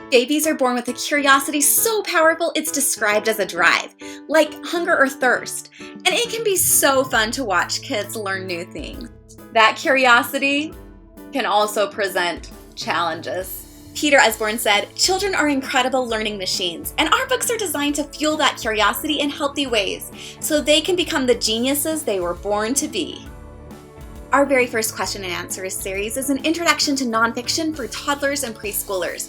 Babies are born with a curiosity so powerful it's described as a drive, like hunger or thirst. And it can be so fun to watch kids learn new things. That curiosity can also present challenges. Peter Esborn said, "Children are incredible learning machines, and our books are designed to fuel that curiosity in healthy ways, so they can become the geniuses they were born to be." Our very first question and answers series is an introduction to nonfiction for toddlers and preschoolers.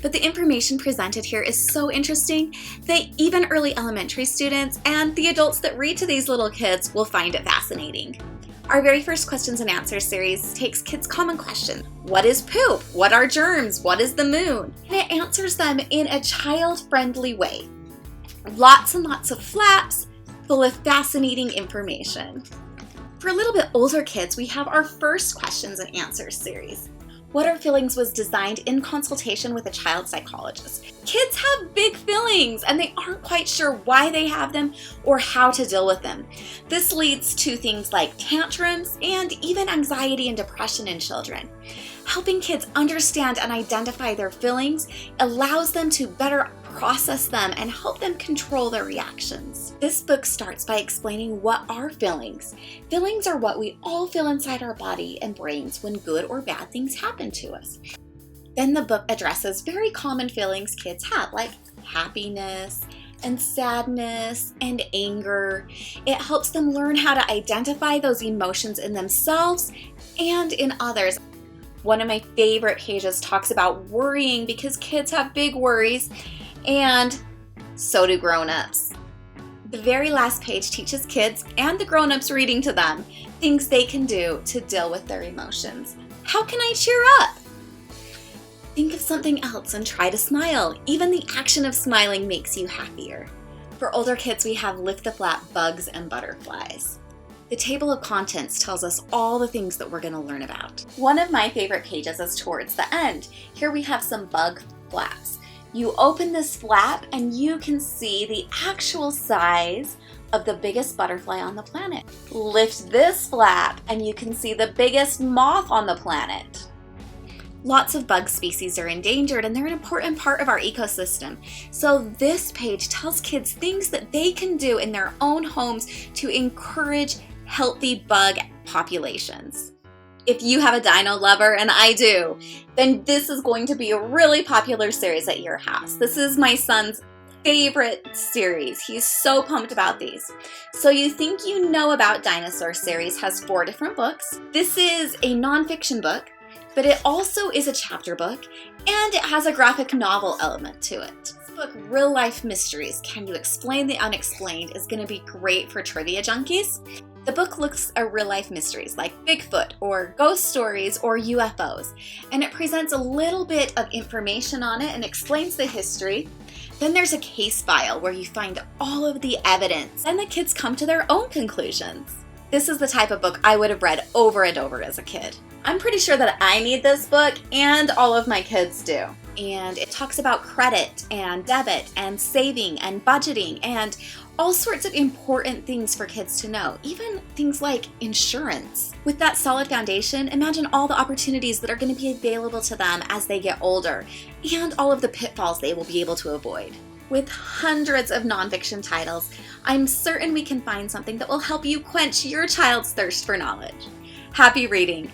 But the information presented here is so interesting that even early elementary students and the adults that read to these little kids will find it fascinating. Our very first questions and answers series takes kids' common questions. What is poop? What are germs? What is the moon? And it answers them in a child-friendly way. Lots and lots of flaps full of fascinating information. For a little bit older kids, we have our first questions and answers series. What Are Feelings was designed in consultation with a child psychologist. Kids have big feelings and they aren't quite sure why they have them or how to deal with them. This leads to things like tantrums and even anxiety and depression in children. Helping kids understand and identify their feelings allows them to better process them and help them control their reactions. This book starts by explaining what are feelings. Feelings are what we all feel inside our body and brains when good or bad things happen to us. Then the book addresses very common feelings kids have, like happiness and sadness and anger. It helps them learn how to identify those emotions in themselves and in others. One of my favorite pages talks about worrying because kids have big worries, and so do grown-ups. The very last page teaches kids and the grown-ups reading to them things they can do to deal with their emotions. How can I cheer up? Think of something else and try to smile. Even the action of smiling makes you happier. For older kids, we have Lift the Flap, Bugs and Butterflies. The table of contents tells us all the things that we're going to learn about. One of my favorite pages is towards the end. Here we have some bug flaps. You open this flap and you can see the actual size of the biggest butterfly on the planet. Lift this flap and you can see the biggest moth on the planet. Lots of bug species are endangered and they're an important part of our ecosystem. So this page tells kids things that they can do in their own homes to encourage healthy bug populations. If you have a dino lover, and I do, then this is going to be a really popular series at your house. This is my son's favorite series. He's so pumped about these. So You Think You Know About Dinosaur series has 4 different books. This is a nonfiction book, but it also is a chapter book, and it has a graphic novel element to it. This book, Real Life Mysteries, Can You Explain the Unexplained, is going to be great for trivia junkies. The book looks at real-life mysteries like Bigfoot or ghost stories or UFOs, and it presents a little bit of information on it and explains the history. Then there's a case file where you find all of the evidence, and the kids come to their own conclusions. This is the type of book I would have read over and over as a kid. I'm pretty sure that I need this book, and all of my kids do. And it talks about credit and debit and saving and budgeting and all sorts of important things for kids to know, even things like insurance. With that solid foundation, imagine all the opportunities that are going to be available to them as they get older and all of the pitfalls they will be able to avoid. With hundreds of nonfiction titles, I'm certain we can find something that will help you quench your child's thirst for knowledge. Happy reading!